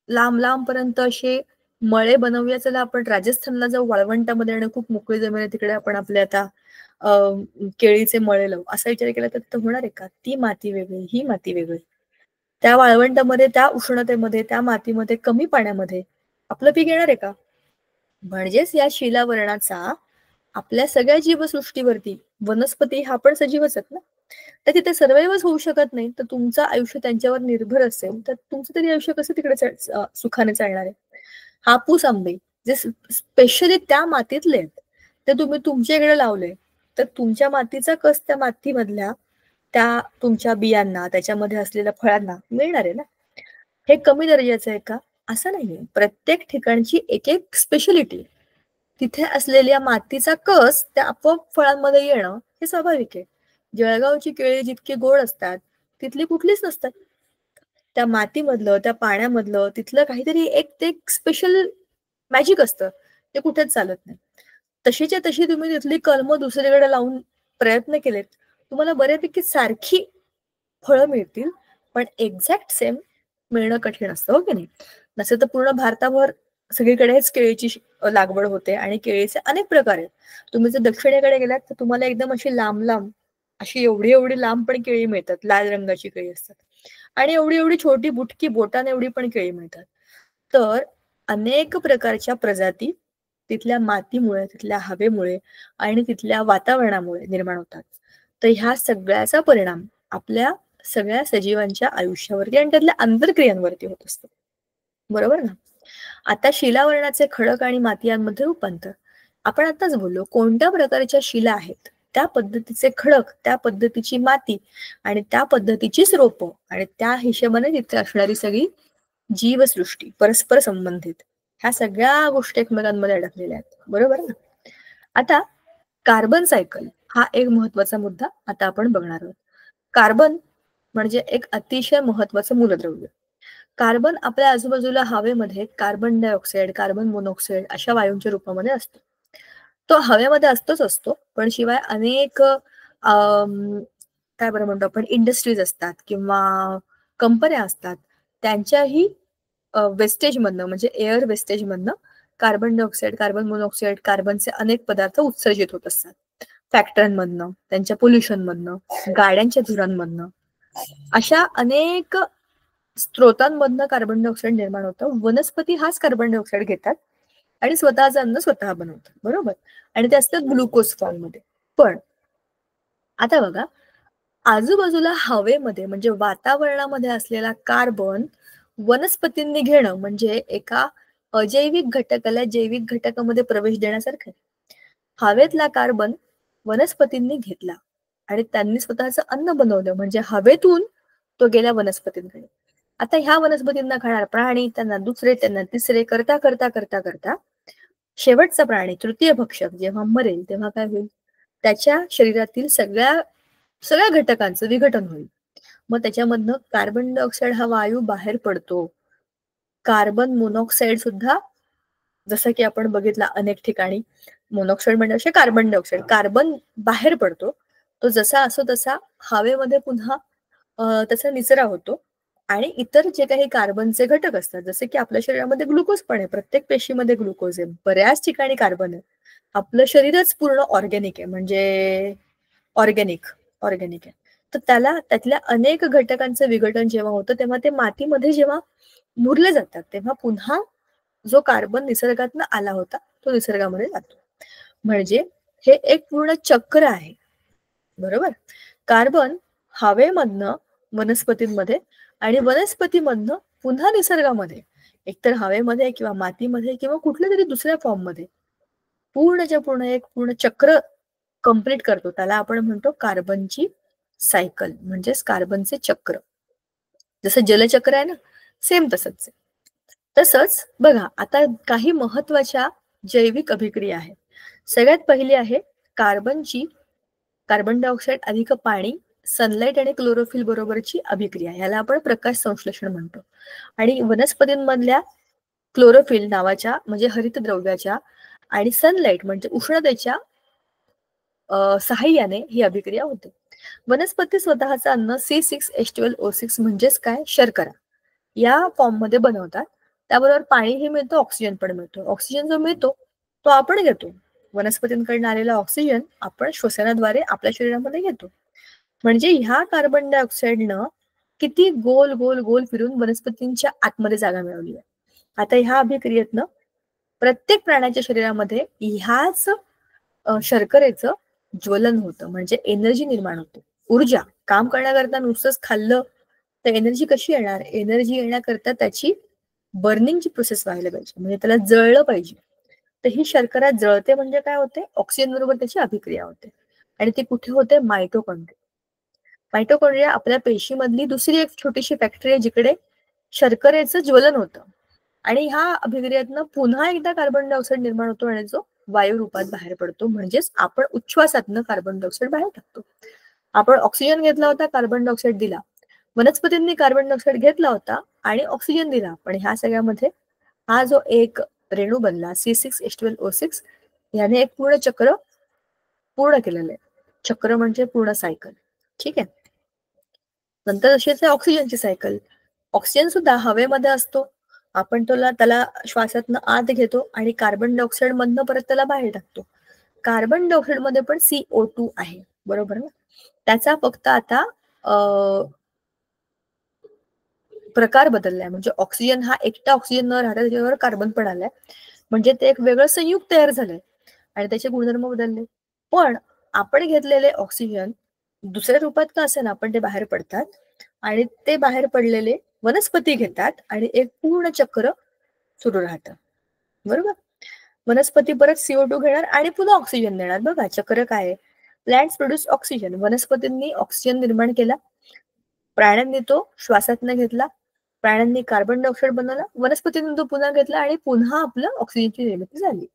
Speaker 1: लांब लांब पर्यंत असे मळे बनवूया, चला आपण राजस्थानला जाऊ वाळवंटामध्ये आणि खूप मोकळी जमीन आहे तिकडे आपण आपले आता केळीचे मळे लावू, असा विचार केला तर होणार आहे का? ती माती वेगळी, ही माती वेगळी. त्या वाळवंटामध्ये, त्या उष्णतेमध्ये, त्या मातीमध्ये, कमी पाण्यामध्ये आपलं पीक येणार आहे का? म्हणजेच या शिलावरणाचा आपल्या सगळ्या जीवसृष्टीवरती, वनस्पती हा पण सजीवच आहेत ना, तर तिथे सर्वाइव्हच होऊ शकत नाही, तर तुमचं आयुष्य त्यांच्यावर निर्भर असेल तर तुमचं तरी आयुष्य कसं तिकडे सुखाने चालणार आहे? हापूस आंबे जे स्पेशली त्या मातीतले आहेत, ते तुम्ही तुमच्या इकडे लावले तर तुमच्या मातीचा कस त्या मातीमधल्या त्या तुमच्या बियांना, त्याच्यामध्ये असलेल्या फळांना मिळणार आहे ना. हे कमी दर्जाचं आहे का? असं नाहीये. प्रत्येक ठिकाणची एक एक स्पेशलिटी, तिथे असलेल्या मातीचा कस त्या आपोआप फळांमध्ये येणं हे स्वाभाविक आहे. जळगावची केळी जितकी गोड असतात तिथली कुठलीच नसतात. त्या मातीमधलं, त्या पाण्यामधलं तिथलं काहीतरी एक ते स्पेशल मॅजिक असतं, ते कुठेच चालत नाही. तशीच्या तशी तुम्ही तिथली कलमं दुसरीकडे लावून प्रयत्न केलेत, तुम्हाला बऱ्यापैकी सारखी फळं मिळतील, पण एक्झॅक्ट सेम मिळणं कठीण असतं, हो की नाही? नसेल तर पूर्ण भारताभर सगळीकडेच केळीची लागवड होते आणि केळीचे अनेक प्रकार आहेत. तुम्ही जर दक्षिणेकडे गेलात तर तुम्हाला एकदम अशी लांब लांब, अशी एवढी एवढी लांब पण केळी मिळतात, लाल रंगाची केळी असतात आणि एवढी एवढी छोटी बुटकी बोटाने एवढी पण केळी मिळतात. तर अनेक प्रकारच्या प्रजाती तिथल्या मातीमुळे, तिथल्या हवेमुळे आणि तिथल्या वातावरणामुळे निर्माण होतात. तर ह्या सगळ्याचा परिणाम आपल्या सगळ्या सजीवांच्या आयुष्यावरती आणि त्यातल्या आंतरक्रियांवरती होत असतो, बरोबर ना? आता शिलावरणाचे खडक आणि माती यांमध्ये रूपांतर, आपण आताच बोललो कोणत्या प्रकारच्या शिला आहेत, त्या पद्धतीचे खडक, त्या पद्धतीची माती आणि त्या पद्धतीचीच रोपं आणि त्या हिशोबाने तिथे असणारी सगळी जीवसृष्टी परस्पर संबंधित, ह्या सगळ्या गोष्टी एकमेकांमध्ये अडकलेल्या आहेत, बरोबर ना? आता कार्बन सायकल हा एक महत्वाचा मुद्दा आता आपण बघणार आहोत. कार्बन म्हणजे एक अतिशय महत्वाचं मूलद्रव्य. कार्बन आपल्या आजूबाजूला हवेमध्ये कार्बन डायऑक्साईड, कार्बन मोनॉक्साईड अशा वायूंच्या रूपामध्ये असतो. तो हवेमध्ये असतो, पण शिवाय अनेक काय बरं म्हणतो आपण, इंडस्ट्रीज असतात किंवा कंपन्या असतात, त्यांच्याही वेस्टेज मधनं म्हणजे एअर वेस्टेज मधनं कार्बन डायऑक्साईड, कार्बन मोनॉक्साईड, कार्बनचे अनेक पदार्थ उत्सर्जित होत असतात. फॅक्टऱ्यांमधनं, त्यांच्या पोल्युशन मधनं, गाड्यांच्या धुरांमधनं, अशा अनेक स्त्रोतांमधनं कार्बन डायऑक्साईड निर्माण होतं. वनस्पती हाच कार्बन डायऑक्साईड घेतात आणि स्वतःचं अन्न स्वतः बनवतात, बरोबर? आणि ते असतात ग्लुकोज फॉर्म मध्ये. पण आता बघा, आजूबाजूला हवेमध्ये म्हणजे वातावरणामध्ये असलेला कार्बन वनस्पतींनी घेणं म्हणजे एका अजैविक घटकाला जैविक घटकामध्ये प्रवेश देण्यासारखं आहे. हवेतला कार्बन वनस्पतींनी घेतला आणि त्यांनी स्वतःचं अन्न बनवलं म्हणजे हवेतून तो गेला वनस्पतींकडे. आता ह्या वनस्पतींना खाणार प्राणी, त्यांना दुसरे, त्यांना तिसरे, करता करता करता करता शेवटचा प्राणी, तृतीय भक्षक जेव्हा मरेल तेव्हा काय होईल? त्याच्या शरीरातील सगळ्या सगळ्या घटकांचं विघटन होईल. मग त्याच्यामधनं कार्बन डायऑक्साईड हा वायू बाहेर पडतो. कार्बन मोनॉक्साईड सुद्धा, जसं की आपण बघितला अनेक ठिकाणी, मोनॉक्साईड म्हणजे कार्बन डायऑक्साईड, कार्बन बाहेर पडतो. तो जसा असो तसा हवेमध्ये पुन्हा त्याचा निचरा होतो आणि इतर जे काही कार्बनचे घटक असतात, जसे की आपल्या शरीरामध्ये ग्लुकोज पण आहे, प्रत्येक पेशीमध्ये ग्लुकोज आहे, बऱ्याच ठिकाणी कार्बन आहे. आपलं शरीरच पूर्ण ऑर्गॅनिक आहे, म्हणजे ऑर्गॅनिक आहे. तर त्यातल्या अनेक घटकांचं विघटन जेव्हा होतं तेव्हा ते मातीमध्ये जेव्हा मुरले जातात तेव्हा पुन्हा जो कार्बन निसर्गातनं आला होता तो निसर्गामध्ये जातो. म्हणजे हे एक पूर्ण चक्र आहे, बरोबर? कार्बन हवेमधनं वनस्पतींमध्ये आणि वनस्पतीमधनं पुन्हा निसर्गामध्ये, एकतर हवेमध्ये किंवा मातीमध्ये किंवा कुठल्या तरी दुसऱ्या फॉर्म मध्ये पूर्णच्या पूर्ण एक पूर्ण चक्र कंप्लीट करतो. त्याला आपण म्हणतो कार्बनची सायकल, म्हणजेच कार्बनचे चक्र. जसं जलचक्र आहे ना, सेम तसंच आहे. तसंच बघा, आता काही महत्वाच्या जैविक अभिक्रिया आहेत. सगळ्यात पहिली आहे कार्बनची, कार्बन डायऑक्साईड अधिक पाणी, सनलाईट आणि क्लोरोफिल बरोबरची अभिक्रिया, याला आपण प्रकाश संश्लेषण म्हणतो. आणि वनस्पतींमधल्या क्लोरोफिल नावाच्या म्हणजे हरितद्रव्याच्या आणि सनलाईट म्हणजे उष्णतेच्या सहाय्याने ही अभिक्रिया होते. वनस्पती स्वतःचं अन्न C6H12O6 म्हणजेच काय, शर्करा, या फॉर्म मध्ये बनवतात. त्याबरोबर पाणीही मिळतं, ऑक्सिजन पण मिळतो. ऑक्सिजन जो मिळतो तो आपण घेतो. वनस्पतींकडून आलेला ऑक्सिजन आपण श्वसनाद्वारे आपल्या शरीरामध्ये घेतो. म्हणजे ह्या कार्बन डायऑक्साईडनं किती गोल गोल गोल फिरून वनस्पतींच्या आतमध्ये जागा मिळवली आहे. आता ह्या अभिक्रियेतनं प्रत्येक प्राण्याच्या शरीरामध्ये ह्याच शर्करेचं ज्वलन होतं, म्हणजे एनर्जी निर्माण होते, ऊर्जा. काम करण्याकरता नुसतंच खाल्लं तर एनर्जी कशी येणार? एनर्जी येण्याकरता त्याची बर्निंगची प्रोसेस व्हायला पाहिजे, म्हणजे त्याला जळलं पाहिजे. तर ही शर्करा जळते म्हणजे काय होते? ऑक्सिजन बरोबर त्याची अभिक्रिया होते. आणि ती कुठे होते? मायटोकॉन्ड्रिया. मायटोकॉन्ड्रिया आपल्या पेशीमधली दुसरी एक छोटीशी फॅक्टरी आहे जिकडे शर्करेचं ज्वलन होतं. आणि ह्या अभिक्रियेतनं पुन्हा एकदा कार्बन डायऑक्साईड निर्माण होतो आणि जो वायू रूपात बाहेर पडतो, म्हणजेच आपण उच्छ्वासातनं कार्बन डायऑक्साईड बाहेर टाकतो. आपण ऑक्सिजन घेतला होता, कार्बन डायऑक्साईड दिला. वनस्पतींनी कार्बन डायऑक्साईड घेतला होता आणि ऑक्सिजन दिला, पण ह्या सगळ्यामध्ये हा जो एक रेणू बनला C6H12O6, याने एक पूर्ण चक्र पूर्ण केलेलं आहे. चक्र म्हणजे पूर्ण सायकल, ठीक आहे. नंतर अशीच आहे ऑक्सिजनची सायकल. ऑक्सिजन सुद्धा हवेमध्ये असतो, आपण त्याला श्वासातनं आत घेतो आणि कार्बन डायऑक्साईड मधनं परत त्याला बाहेर टाकतो. कार्बन डायऑक्साईड मध्ये पण CO2 आहे, बरोबर ना? त्याचा फक्त आता प्रकार बदललाय, म्हणजे ऑक्सिजन हा एकटा ऑक्सिजन न राहता त्याच्यावर कार्बन पण आलाय, म्हणजे ते एक वेगळं संयुग तयार झालंय आणि त्याचे गुणधर्म बदलले. पण आपण घेतलेले ऑक्सिजन दुसऱ्या रूपात का असे ना, पण ते बाहेर पडतात आणि ते बाहेर पडलेले वनस्पती घेतात आणि एक पूर्ण चक्र सुरू राहतं, बरोबर? वनस्पती परत CO2 घेणार आणि पुन्हा ऑक्सिजन देणार. बघा चक्र काय आहे. प्लांट्स प्रोड्यूस ऑक्सिजन, वनस्पतींनी ऑक्सिजन निर्माण केला, प्राण्यांनी तो श्वासातनं घेतला, प्राण्यांनी कार्बन डायऑक्साईड बनवला, वनस्पतींनी तो पुन्हा घेतला आणि पुन्हा आपलं ऑक्सिजनची निर्मिती झाली.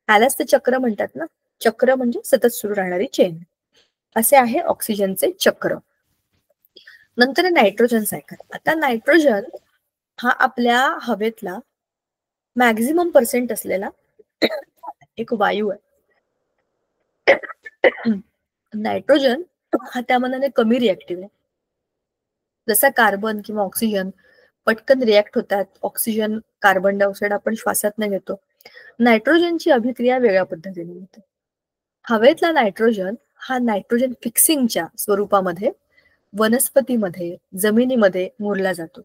Speaker 1: त्यालाच ते चक्र म्हणतात ना. चक्र म्हणजे सतत सुरू राहणारी चेन. असे आहे ऑक्सिजनचे चक्र. नंतर नायट्रोजन सायकल. आता नायट्रोजन हा आपल्या हवेतला मॅक्झिमम पर्सेंट असलेला एक वायू आहे. नायट्रोजन हा त्या मनाने कमी रिॲक्टिव्ह आहे. जसा कार्बन किंवा ऑक्सिजन पटकन रिॲक्ट होतात, ऑक्सिजन कार्बन डायऑक्साईड आपण श्वासात घेतो. नायट्रोजनची अभिक्रिया वेगळ्या पद्धतीने होते. हवेतला नायट्रोजन हा नायट्रोजन फिक्सिंगच्या स्वरूपामध्ये वनस्पतीमध्ये, जमिनीमध्ये मुरला जातो.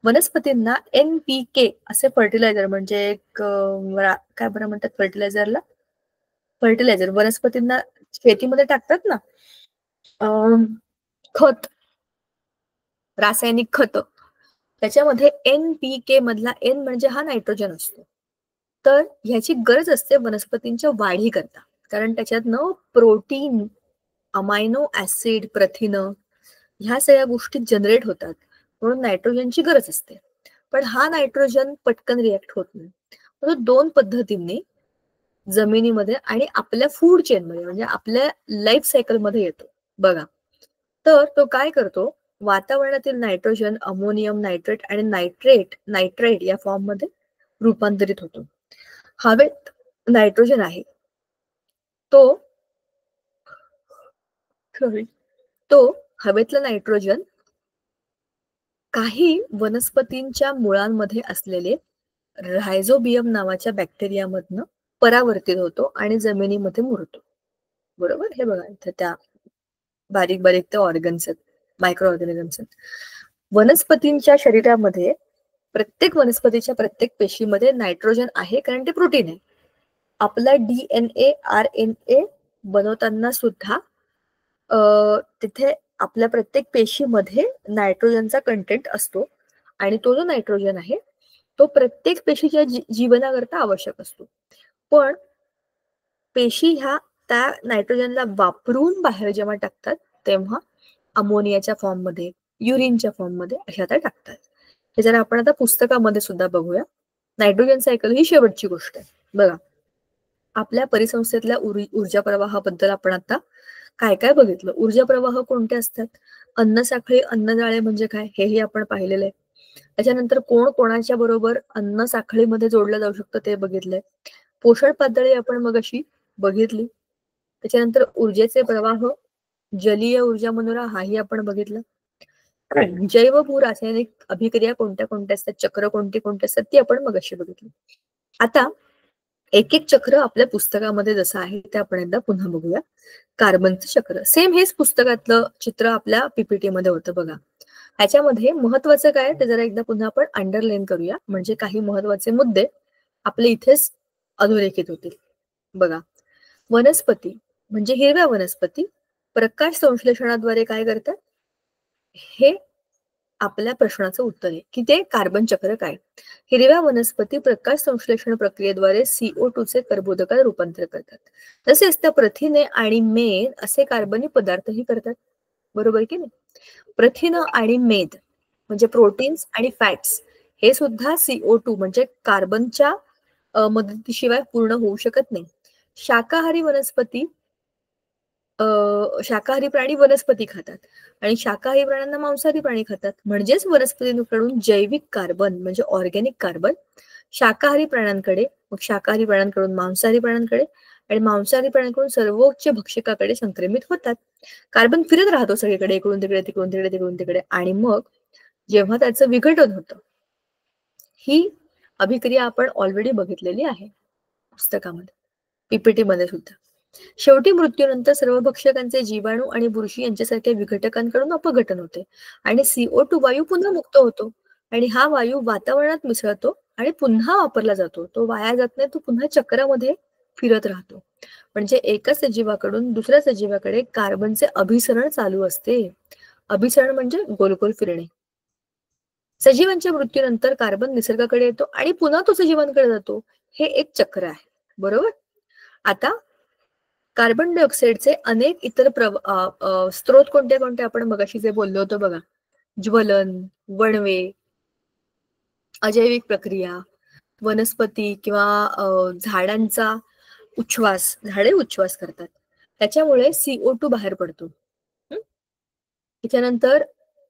Speaker 1: वनस्पतींना NPK असे फर्टिलायझर, म्हणजे एक काय बरं म्हणतात फर्टिलायझरला, फर्टिलायझर वनस्पतींना शेतीमध्ये टाकतात ना, खत, रासायनिक खत, त्याच्यामध्ये NPK मधला N म्हणजे हा नायट्रोजन असतो. तर ह्याची गरज असते वनस्पतींच्या वाढी करता, कारण त्याच्यातनं प्रोटीन, अमायनो ऍसिड, प्रथिन ह्या सगळ्या गोष्टी जनरेट होतात, म्हणून नायट्रोजनची गरज असते. पण हा नायट्रोजन पटकन रिॲक्ट होत नाही. म्हणून दोन पद्धतींनी जमिनीमध्ये आणि आपल्या फूड चेनमध्ये, म्हणजे आपल्या लाईफ सायकलमध्ये येतो बघा. तर तो काय करतो, वातावरणातील नायट्रोजन अमोनियम नायट्रेट आणि नायट्राइट या फॉर्म मध्ये रूपांतरित होतो. हवेत नायट्रोजन आहे तो हवेतला नायट्रोजन काही वनस्पतींच्या मुळांमध्ये असलेले रायझोबियम नावाच्या बॅक्टेरियामधनं परावर्तित होतो आणि जमिनीमध्ये मुरतो. बरोबर. हे बघा इथे त्या बारीक बारीक ते ऑर्गन्स आहेत, मायक्रो ऑर्गॅनिझम्स आहेत. वनस्पतींच्या शरीरामध्ये प्रत्येक वनस्पतीच्या प्रत्येक पेशीमध्ये नायट्रोजन आहे, कारण ते प्रोटीन आहे. आपला DNA RNA बनवताना सुद्धा तिथे आपल्या प्रत्येक पेशीमध्ये नायट्रोजनचा कंटेंट असतो आणि तो जो नायट्रोजन आहे तो प्रत्येक पेशीच्या जीवनाकरता आवश्यक असतो. पण पेशी ह्या त्या नायट्रोजनला वापरून बाहेर जेव्हा टाकतात तेव्हा अमोनियाच्या फॉर्म मध्ये, युरिनच्या फॉर्म मध्ये अशा त्या टाकतात. हे जर आपण आता पुस्तकामध्ये सुद्धा बघूया. नायट्रोजन सायकल ही शेवटची गोष्ट आहे. बघा, आपल्या परिसंस्थेतल्या ऊर्जा प्रवाहाबद्दल आपण आता काय काय बघितलं. ऊर्जा प्रवाह कोणते असतात, अन्न साखळी, अन्नजाळे म्हणजे काय हेही आपण पाहिलेलं आहे. त्याच्यानंतर कोण कोणाच्या बरोबर अन्न साखळीमध्ये जोडलं जाऊ शकतं ते बघितलंय. पोषण पातळी आपण मग अशी बघितली. त्याच्यानंतर ऊर्जेचे प्रवाह, जलीय ऊर्जा मनोरा हाही आपण बघितलं. जैव भू रासायनिक अभिक्रिया कोणत्या कोणत्या असतात, चक्र कोणती कोणती असतात ती आपण मग अशी बघितली. आता एक एक चक्र आपल्या पुस्तकामध्ये जसं आहे ते आपण एकदा पुन्हा बघूया. कार्बनचं चक्र सेम हेच पुस्तकातलं चित्र आपल्या PPT मध्ये होतं बघा. ह्याच्यामध्ये महत्वाचं काय ते जरा एकदा पुन्हा आपण अंडरलाईन करूया, म्हणजे काही महत्वाचे मुद्दे आपले इथेच अधोरेखित होतील. बघा, वनस्पती म्हणजे हिरव्या वनस्पती प्रकाश संश्लेषणाद्वारे काय करतात, हे आपल्या प्रश्नाचं उत्तर आहे की ते कार्बन चक्र काय. हिरव्या वनस्पती प्रकाश संश्लेषण प्रक्रियेद्वारे CO2 चे कर्बोदकात रूपांतर करतात. तसेच त्या प्रथिने आणि मेद असे कार्बनी पदार्थही करतात. बरोबर की नाही. प्रथिन आणि मेद म्हणजे प्रोटीन्स आणि फॅट्स हे सुद्धा CO2 म्हणजे कार्बनच्या मदतीशिवाय पूर्ण होऊ शकत नाही. शाकाहारी वनस्पती, शाकाहारी प्राणी वनस्पती खातात आणि शाकाहारी प्राण्यांना मांसाहारी प्राणी खातात. म्हणजेच वनस्पतींकडून जैविक कार्बन म्हणजे ऑर्गॅनिक कार्बन शाकाहारी प्राण्यांकडे, मग शाकाहारी प्राण्यांकडून मांसाहारी प्राण्यांकडे आणि मांसाहारी प्राण्यांकडून सर्वोच्च भक्षकाकडे संक्रमित होतात. कार्बन फिरत राहतो सगळीकडे, इकडून तिकडे तिकडून तिकडे तिकडून तिकडे, आणि मग जेव्हा त्याचं विघटन होतं, ही अभिक्रिया आपण ऑलरेडी बघितलेली आहे पुस्तकामध्ये, PPT मध्ये सुद्धा. शेवटी मृत्यूनंतर सर्व भक्षकांचे जीवाणू आणि बुरशी यांच्यासारख्या विघटकांकडून अपघटन होते आणि CO2 वायू पुन्हा मुक्त होतो आणि हा वायू वातावरणात मिसळतो आणि पुन्हा वापरला जातो. तो वाया जात नाही, तो पुन्हा चक्रामध्ये फिरत राहतो. म्हणजे एका सजीवाकडून दुसऱ्या सजीवाकडे कार्बनचे अभिसरण चालू असते. अभिसरण म्हणजे गोल गोल फिरणे. सजीवांच्या मृत्यूनंतर कार्बन निसर्गाकडे येतो आणि पुन्हा तो सजीवांकडे जातो. हे एक चक्र आहे. बरोबर. आता कार्बन डायऑक्साईडचे अनेक इतर स्त्रोत कोणते कोणते आपण मगाशी जे बोललो होतो बघा, ज्वलन, वणवे, अजैविक प्रक्रिया, वनस्पती किंवा झाडांचा उच्छ्वास, झाडे उच्छ्वास करतात. त्याच्यामुळे CO2 बाहेर पडतो. त्याच्यानंतर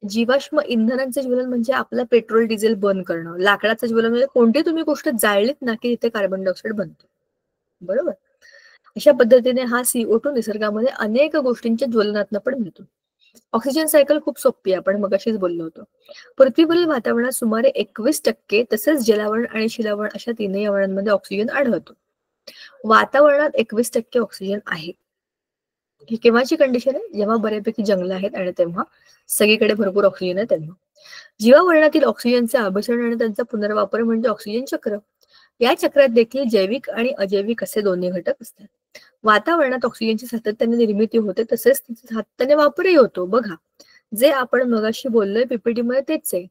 Speaker 1: जीवाश्म इंधनांचं ज्वलन म्हणजे आपलं पेट्रोल, डिझेल बर्न करणं. लाकडाचं ज्वलन म्हणजे कोणती तुम्ही गोष्ट जाळलीत ना, की तिथे कार्बन डायऑक्साईड बनतो. बरोबर? अशा पद्धतीने हा CO2 निसर्गामध्ये अनेक गोष्टींच्या ज्वलनातनं पण मिळतो. ऑक्सिजन सायकल खूप सोपी आहे, आपण मगाशीच बोललो होतो. पृथ्वीवरील वातावरणात सुमारे 21% तसेच जलावरण आणि शिलावरण अशा तीनही आवरणांमध्ये ऑक्सिजन आढळतो. वातावरणात 21% ऑक्सिजन आहे. ही केव्हाची कंडिशन आहे? जेव्हा बऱ्यापैकी जंगल आहेत आणि तेव्हा सगळीकडे भरपूर ऑक्सिजन आहे तेव्हा. जीवावरणातील ऑक्सिजनचे अभिसरण आणि त्यांचा पुनर्वापर म्हणजे ऑक्सिजन चक्र. या चक्रात देखील जैविक आणि अजैविक असे दोन्ही घटक असतात. वातावरणात ऑक्सिजनची सातत्याने निर्मिती होते तसेच सातत्याने वापरही होतो. बघा, जे आपण मगाशी बोललोय PPT मध्ये तेच आहे.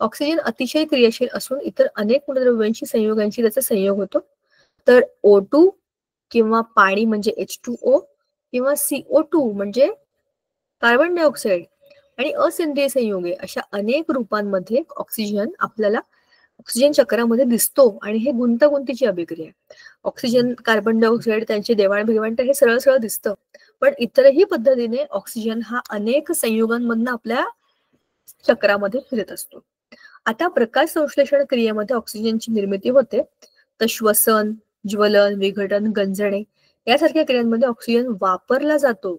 Speaker 1: ऑक्सिजन अतिशय क्रियाशील असून इतर अनेक मूलद्रव्यांशी संयोगांशी त्याचा संयोग होतो. तर O2 किंवा पाणी म्हणजे H2O किंवा CO2 म्हणजे कार्बन डायऑक्साईड आणि असेंद्रिय संयुगे अशा अनेक रूपांमध्ये ऑक्सिजन आपल्याला ऑक्सिजन चक्रामध्ये दिसतो आणि हे गुंतागुंतीची अभिक्रिया आहे. ऑक्सिजन, कार्बन डायऑक्साईड त्यांची देवाणघेवाण हे सरळ सरळ दिसतं, पण इतरही पद्धतीने ऑक्सिजन हा अनेक संयुगांमधनं आपल्या चक्रामध्ये फिरत असतो. आता प्रकाश संश्लेषण क्रियेमध्ये ऑक्सिजनची निर्मिती होते, तर श्वसन, ज्वलन, विघटन, गंजणे यासारख्या क्रियांमध्ये ऑक्सिजन वापरला जातो.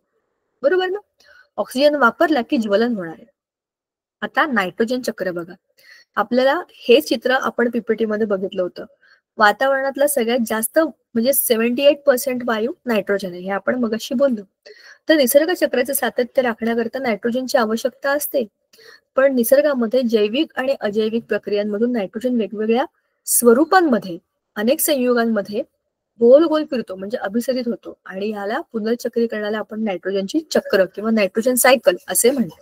Speaker 1: बरोबर ना? ऑक्सिजन वापरला की ज्वलन होणार आहे. आता नायट्रोजन चक्र बघा. आपल्याला हे चित्र आपण PPT मध्ये बघितलं होतं. वातावरणातला सगळ्यात जास्त म्हणजे 78% वायू नायट्रोजन आहे, हे आपण मगाशी बोललो. तर निसर्ग चक्राचे सातत्य राखण्याकरता नायट्रोजनची आवश्यकता असते. पण निसर्गामध्ये जैविक आणि अजैविक प्रक्रियांमधून नायट्रोजन वेगवेगळ्या स्वरूपांमध्ये, अनेक संयुगांमध्ये गोल गोल फिरतो म्हणजे अभिसरित होतो आणि याला पुनर्चक्रीकरणाला आपण नायट्रोजनची चक्र किंवा नायट्रोजन सायकल असे म्हणतो.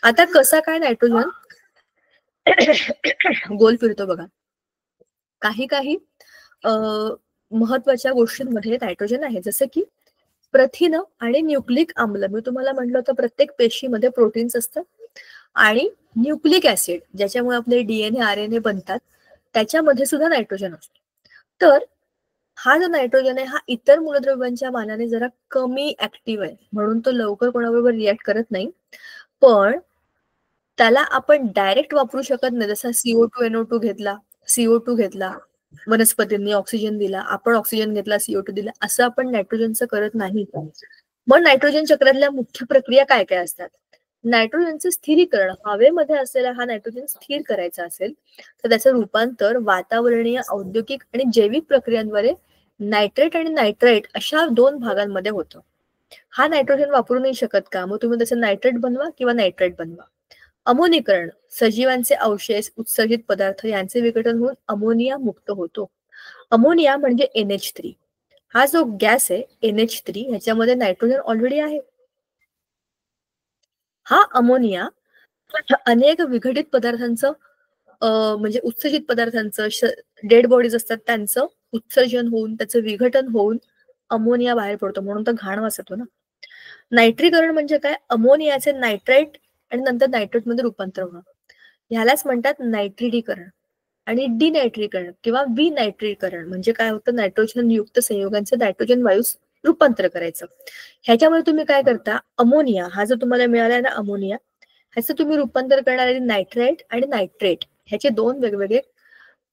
Speaker 1: आता कसा काय नायट्रोजन गोल फिरतो बघा. काही काही महत्वाच्या गोष्टींमध्ये नायट्रोजन आहे, जसं की प्रथिन आणि न्यूक्लिक आम्ल. मी तुम्हाला म्हटलं होतं प्रत्येक पेशीमध्ये प्रोटीन्स असतात आणि न्यूक्लिक ऍसिड ज्याच्यामुळे आपले DNA RNA बनतात, त्याच्यामध्ये सुद्धा नायट्रोजन असतो. तर हा जो नायट्रोजन आहे हा इतर मूलद्रव्यांच्या मानाने जरा कमी ऍक्टिव्ह आहे, म्हणून तो लवकर कोणाबरोबर रिॲक्ट करत नाही. पण त्याला आपण डायरेक्ट वापरू शकत नाही. जसा CO2 घेतला, CO2 घेतला, वनस्पतींनी ऑक्सिजन दिला, आपण ऑक्सिजन घेतला, CO2 दिला, असं आपण नायट्रोजनचं करत नाही. मग नायट्रोजन चक्रातल्या मुख्य प्रक्रिया काय काय असतात? नायट्रोजनचं स्थिरीकरण. हवेमध्ये असलेला हा नायट्रोजन स्थिर करायचा असेल तर त्याचं रूपांतर वातावरणीय, औद्योगिक आणि जैविक प्रक्रियांद्वारे नायट्रेट आणि नायट्राइट अशा 2 भागांमध्ये होतं. हा नायट्रोजन वापरू नाही शकत का? मग तुम्ही त्याचं नायट्रेट बनवा किंवा नायट्राइट बनवा. अमोनीकरण. सजीवांचे अवशेष, उत्सर्जित पदार्थ यांचे विघटन होऊन अमोनिया मुक्त होतो. अमोनिया म्हणजे NH3. हा जो गॅस आहे NH3 ह्याच्यामध्ये नायट्रोजन ऑलरेडी आहे. हा अमोनिया अनेक विघटित पदार्थांचं म्हणजे उत्सर्जित पदार्थांचं, डेड बॉडीज असतात त्यांचं उत्सर्जन होऊन, त्याचं विघटन होऊन अमोनिया बाहेर पडतो, म्हणून तर घाण वास येतो ना. नायट्रीकरण म्हणजे काय? अमोनियाचे नायट्राइट आणि नंतर नायट्रेटमध्ये रूपांतर होणं. ह्यालाच म्हणतात नायट्रिडीकरण. आणि डिनायट्रीकरण किंवा विनायट्रीकरण म्हणजे काय होतं? नायट्रोजन युक्त संयुगांचं नायट्रोजन वायूस रूपांतर करायचं. ह्याच्यामध्ये तुम्ही काय करता? अमोनिया हा जो तुम्हाला मिळाला ना अमोनिया, ह्याचं तुम्ही रूपांतर करणारे नायट्राइट आणि नायट्रेट ह्याचे 2 वेगवेगळे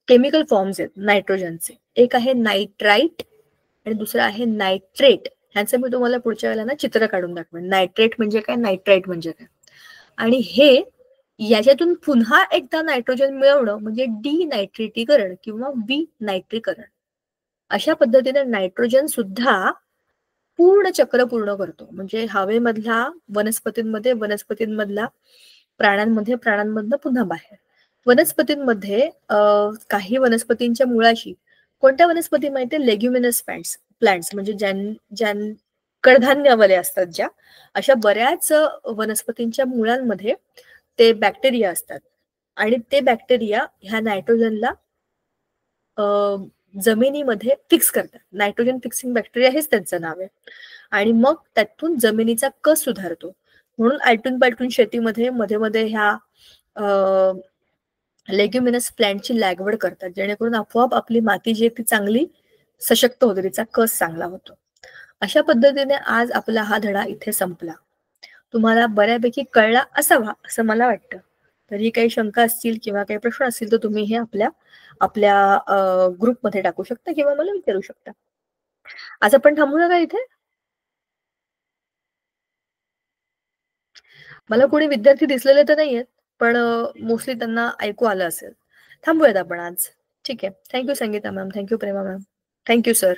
Speaker 1: केमिकल फॉर्म्स आहेत नायट्रोजनचे. एक आहे नायट्राइट आणि दुसरं आहे नायट्रेट. ह्याचं मी तुम्हाला पुढच्या वेळेला ना चित्र काढून दाखवेन. नायट्रेट म्हणजे काय, नायट्राइट म्हणजे काय. आणि हे याच्यातून पुन्हा एकदा नायट्रोजन मिळवणं म्हणजे डिनायट्रिटीकरण किंवा विनायट्रीकरण. अशा पद्धतीने नायट्रोजन सुद्धा पूर्ण चक्र पूर्ण करतो. म्हणजे हवेमधला वनस्पतींमध्ये, वनस्पतींमधला प्राण्यांमध्ये, प्राण्यांमधनं पुन्हा बाहेर. वनस्पतींमध्ये काही वनस्पतींच्या मुळाशी, कोणत्या वनस्पती माहितीये? लेग्युमिनस प्लांट्स म्हणजे ज्यां कडधान्यवाले असतात ज्या, अशा बऱ्याच वनस्पतींच्या मुळांमध्ये ते बॅक्टेरिया असतात आणि ते बॅक्टेरिया ह्या नायट्रोजनला जमिनीमध्ये फिक्स करतात. नायट्रोजन फिक्सिंग बॅक्टेरिया हेच त्यांचं नाव आहे. आणि मग त्यातून जमिनीचा कस सुधारतो. म्हणून आलटून पालटून शेतीमध्ये मध्ये मध्ये ह्या लेग्युमिनस प्लांटची लागवड करतात, जेणेकरून आपोआप आपली माती जी आहे ती चांगली सशक्त होते, तिचा कस चांगला होतो. अशा पद्धतीने आज आपला हा धडा इथे संपला. तुम्हाला बऱ्यापैकी कळला असावा असं मला वाटतं. तरी काही शंका असतील किंवा काही प्रश्न असतील तर तुम्ही हे आपल्या आपल्या ग्रुपमध्ये टाकू शकता किंवा मला विचारू शकता. आज आपण थांबूया का इथे? मला कोणी विद्यार्थी दिसलेले तर नाहीयेत, पण मोस्टली त्यांना ऐकू आलं असेल. थांबूयात आपण आज. ठीक आहे. Thank Sangeeta ma'am. थँक प्रेमा मॅम. Thank sir.